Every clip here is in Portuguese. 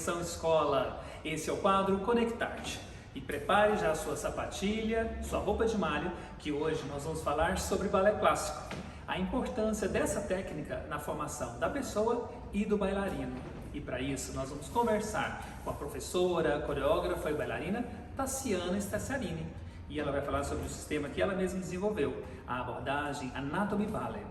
Atenção escola, esse é o quadro Conectar-te. E prepare já a sua sapatilha, sua roupa de malha, que hoje nós vamos falar sobre balé clássico. A importância dessa técnica na formação da pessoa e do bailarino. E para isso nós vamos conversar com a professora, coreógrafa e bailarina Tassiana Staciarini. E ela vai falar sobre o sistema que ela mesma desenvolveu, a abordagem Anatomy Ballet.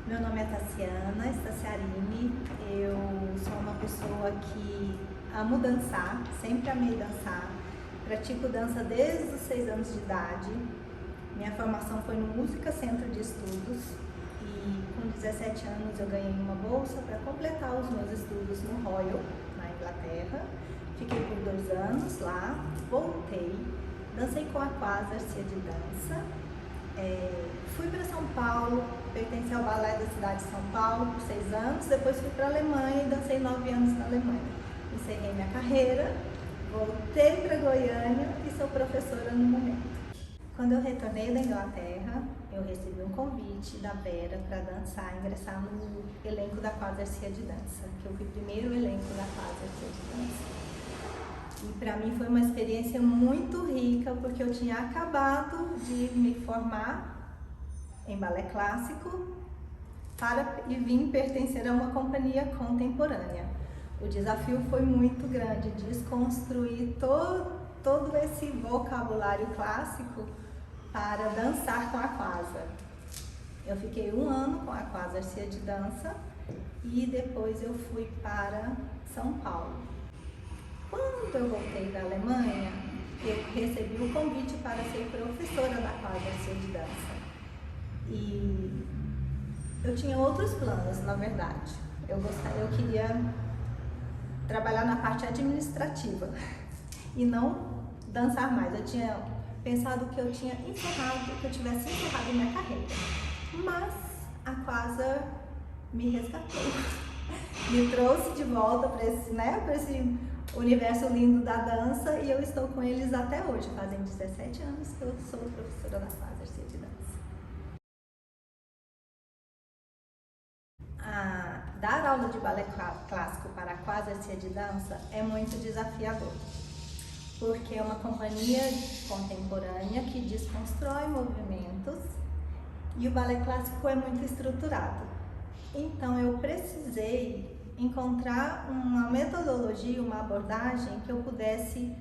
Meu nome é Tassiana Staciarini, eu sou uma pessoa que amo dançar, sempre amei dançar, pratico dança desde os 6 anos de idade. Minha formação foi no Música Centro de Estudos e com 17 anos eu ganhei uma bolsa para completar os meus estudos no Royal, na Inglaterra. Fiquei por 2 anos lá, voltei, dancei com a Quasarcia de dança. Fui para São Paulo, pertenci ao balé da cidade de São Paulo por 6 anos, depois fui para a Alemanha e dancei 9 anos na Alemanha. Encerrei minha carreira, voltei para Goiânia e sou professora no momento. Quando eu retornei da Inglaterra, eu recebi um convite da Vera para dançar, ingressar no elenco da Quasarcia de dança, que eu fui o primeiro elenco da Quasarcia de dança. E para mim foi uma experiência muito rica, porque eu tinha acabado de me formar em balé clássico e vim pertencer a uma companhia contemporânea. O desafio foi muito grande, desconstruir todo esse vocabulário clássico para dançar com a Quasar. Eu fiquei 1 ano com a Quasarcia de dança e depois eu fui para São Paulo. Quando eu voltei da Alemanha, eu recebi o convite para ser professora da Quasarcia de dança. E eu tinha outros planos, na verdade. Eu queria trabalhar na parte administrativa e não dançar mais. Eu tinha pensado que eu tivesse encerrado minha carreira. Mas a Quasar me resgatou, me trouxe de volta para esse universo lindo da dança e eu estou com eles até hoje. Fazem 17 anos que eu sou professora da Quasarcia de dança. Dar aula de balé clássico para a Quasarcia de dança é muito desafiador, porque é uma companhia contemporânea que desconstrói movimentos e o balé clássico é muito estruturado. Então eu precisei encontrar uma metodologia, uma abordagem que eu pudesse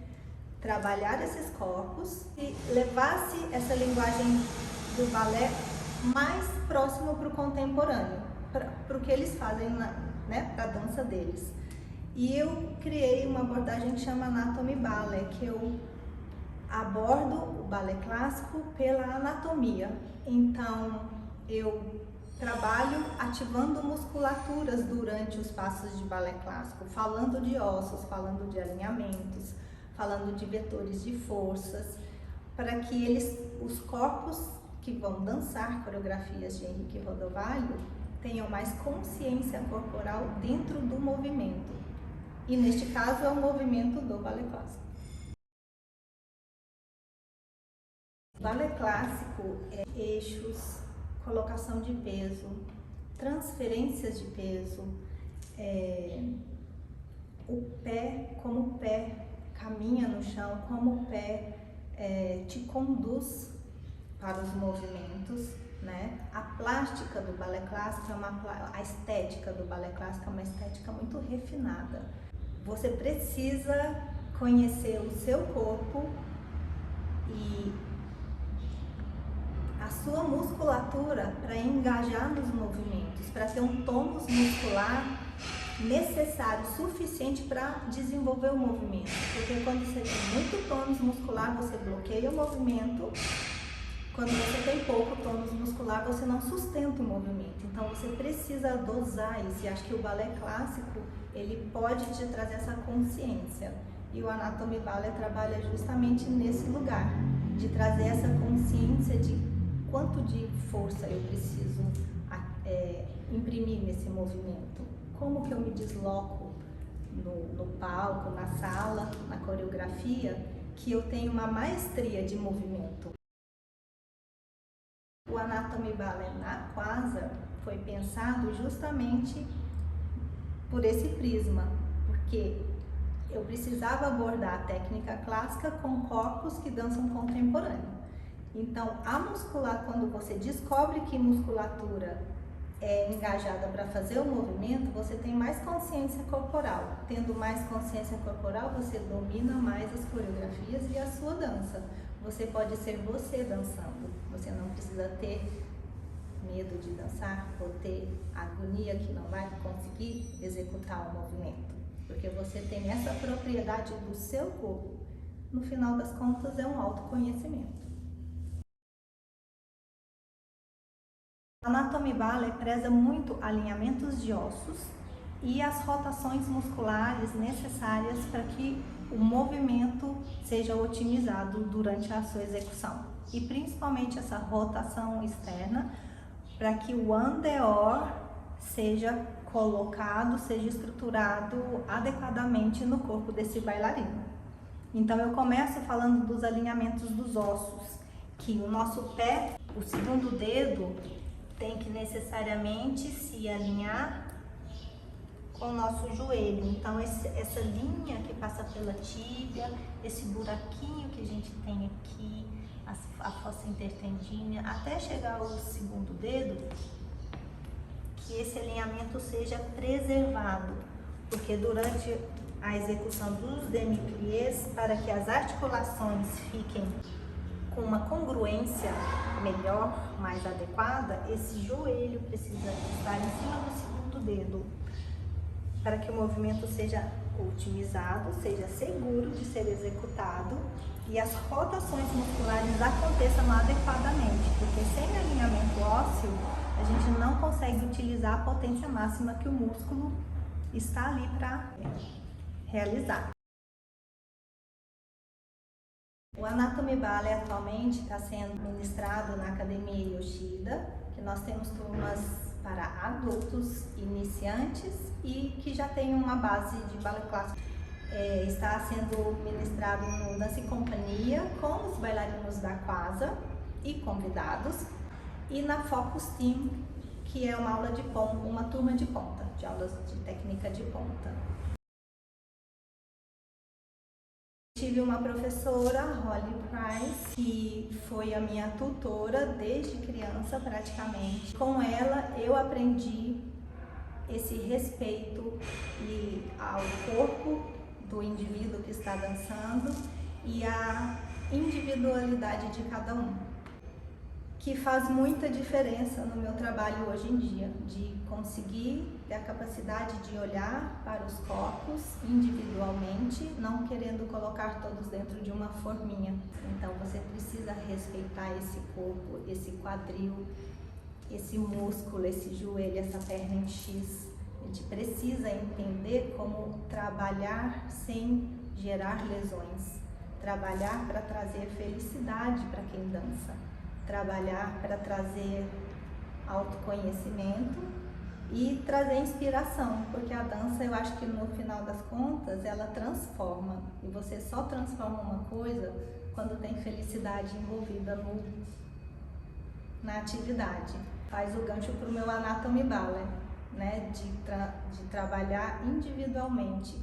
trabalhar esses corpos e levasse essa linguagem do balé mais próximo para o contemporâneo, para o que eles fazem para a dança deles. E eu criei uma abordagem que chama Anatomy Ballet, que eu abordo o balé clássico pela anatomia. Então eu trabalho ativando musculaturas durante os passos de balé clássico, falando de ossos, falando de alinhamentos, falando de vetores de forças, para que os corpos que vão dançar coreografias de Henrique Rodovalho tenham mais consciência corporal dentro do movimento. E neste caso é o movimento do balé clássico. O balé clássico é eixos, colocação de peso, transferências de peso, o pé, como o pé caminha no chão, como o pé te conduz para os movimentos, né? A plástica do balé clássico a estética do balé clássico é uma estética muito refinada. Você precisa conhecer o seu corpo e a sua musculatura para engajar nos movimentos, para ter um tônus muscular necessário, suficiente para desenvolver o movimento. Porque quando você tem muito tônus muscular, você bloqueia o movimento. Quando você tem pouco tônus muscular, você não sustenta o movimento. Então você precisa dosar isso. E acho que o balé clássico, ele pode te trazer essa consciência. E o Anatomy Ballet trabalha justamente nesse lugar, de trazer essa consciência de quanto de força eu preciso imprimir nesse movimento. Como que eu me desloco no palco, na sala, na coreografia, que eu tenho uma maestria de movimento. O Anatomy Ballet na Quasar foi pensado justamente por esse prisma, porque eu precisava abordar a técnica clássica com corpos que dançam contemporâneo. Então, a musculatura, quando você descobre que musculatura é engajada para fazer o movimento, você tem mais consciência corporal. Tendo mais consciência corporal, você domina mais as coreografias e a sua dança. Você pode ser você dançando. Você não precisa ter medo de dançar ou ter agonia que não vai conseguir executar o movimento. Porque você tem essa propriedade do seu corpo. No final das contas, é um autoconhecimento. A Anatomy Ballet preza muito alinhamentos de ossos e as rotações musculares necessárias para que o movimento seja otimizado durante a sua execução. E principalmente essa rotação externa para que o andeor seja colocado, seja estruturado adequadamente no corpo desse bailarino. Então eu começo falando dos alinhamentos dos ossos, que o nosso pé, o segundo dedo, tem que necessariamente se alinhar com o nosso joelho. Então essa linha que passa pela tíbia, esse buraquinho que a gente tem aqui, a fossa intertendinea, até chegar ao segundo dedo, que esse alinhamento seja preservado, porque durante a execução dos demi-pliés, para que as articulações fiquem com uma congruência melhor, mais adequada, esse joelho precisa estar em cima do segundo dedo, para que o movimento seja otimizado, seja seguro de ser executado e as rotações musculares aconteçam adequadamente, porque sem alinhamento ósseo, a gente não consegue utilizar a potência máxima que o músculo está ali para realizar. O Anatomy Ballet atualmente está sendo ministrado na Academia Yoshida, que nós temos turmas para adultos iniciantes e que já tem uma base de ballet clássico. Está sendo ministrado no Dança e Companhia com os bailarinos da Quasar e convidados, e na Focus Team, que é uma aula de ponta, uma turma de ponta, de aulas de técnica de ponta. Tive uma professora, Holly Price, que foi a minha tutora desde criança praticamente. Com ela eu aprendi esse respeito ao corpo do indivíduo que está dançando e a individualidade de cada um, que faz muita diferença no meu trabalho hoje em dia, de conseguir ter a capacidade de olhar para os corpos individualmente, não querendo colocar todos dentro de uma forminha. Então você precisa respeitar esse corpo, esse quadril, esse músculo, esse joelho, essa perna em X. A gente precisa entender como trabalhar sem gerar lesões, trabalhar para trazer felicidade para quem dança, trabalhar para trazer autoconhecimento e trazer inspiração, porque a dança, eu acho que no final das contas, ela transforma, e você só transforma uma coisa quando tem felicidade envolvida na atividade. Faz o gancho para o meu Anatomy Ballet, né, de trabalhar individualmente,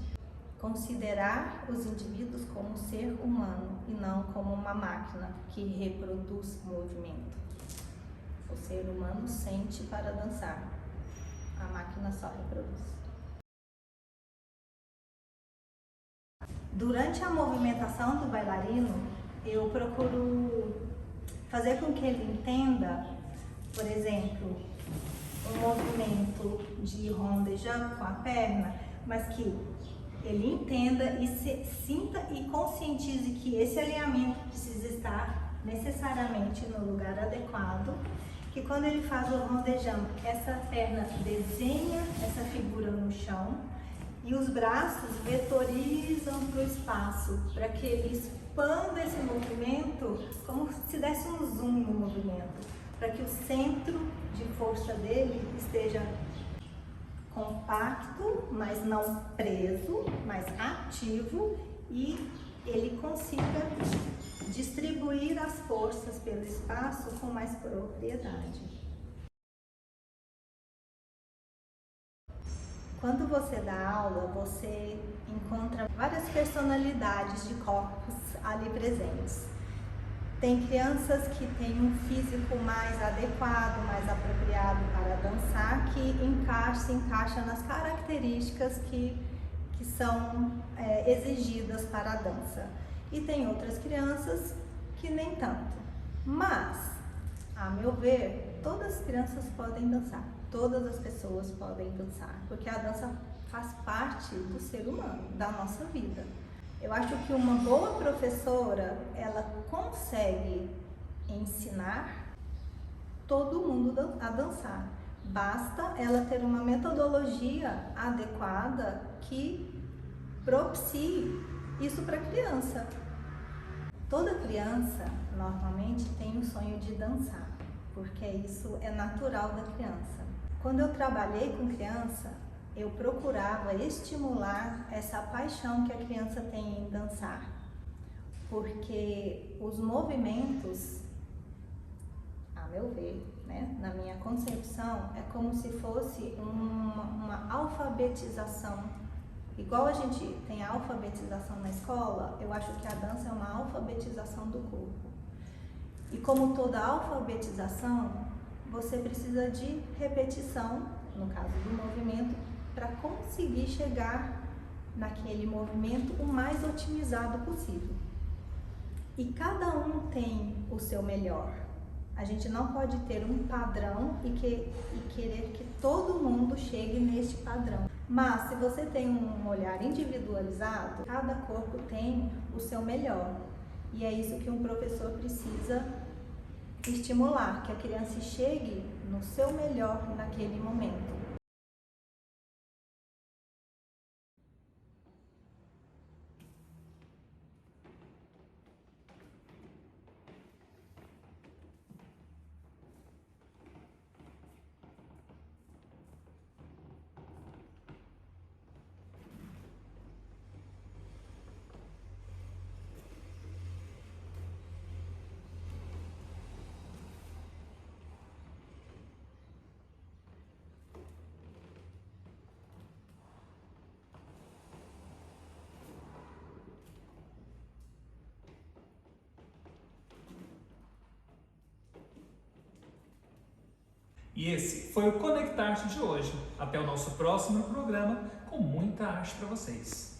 considerar os indivíduos como um ser humano e não como uma máquina que reproduz movimento. O ser humano sente para dançar, a máquina só reproduz. Durante a movimentação do bailarino, eu procuro fazer com que ele entenda, por exemplo, um movimento de rondejão com a perna, mas que ele entenda e sinta e conscientize que esse alinhamento precisa estar necessariamente no lugar adequado, que quando ele faz o rondejão, essa perna desenha essa figura no chão e os braços vetorizam para o espaço, para que ele expanda esse movimento como se desse um zoom no movimento, para que o centro de força dele esteja compacto, mas não preso, mas ativo, e ele consiga distribuir as forças pelo espaço com mais propriedade. Quando você dá aula, você encontra várias personalidades de corpos ali presentes. Tem crianças que têm um físico mais adequado, mais apropriado para dançar, que se encaixa nas características que são exigidas para a dança. E tem outras crianças que nem tanto. Mas, a meu ver, todas as crianças podem dançar, todas as pessoas podem dançar, porque a dança faz parte do ser humano, da nossa vida. Eu acho que uma boa professora, ela consegue ensinar todo mundo a dançar. Basta ela ter uma metodologia adequada que propicie isso para a criança. Toda criança, normalmente, tem o sonho de dançar, porque isso é natural da criança. Quando eu trabalhei com criança, eu procurava estimular essa paixão que a criança tem em dançar, porque os movimentos, a meu ver, né, na minha concepção, é como se fosse uma alfabetização. Igual a gente tem a alfabetização na escola, eu acho que a dança é uma alfabetização do corpo. E como toda alfabetização, você precisa de repetição, no caso do movimento, para conseguir chegar naquele movimento o mais otimizado possível. E cada um tem o seu melhor. A gente não pode ter um padrão e querer que todo mundo chegue neste padrão. Mas se você tem um olhar individualizado, cada corpo tem o seu melhor. E é isso que um professor precisa estimular, que a criança chegue no seu melhor naquele momento. E esse foi o Conectar-te de hoje. Até o nosso próximo programa com muita arte para vocês.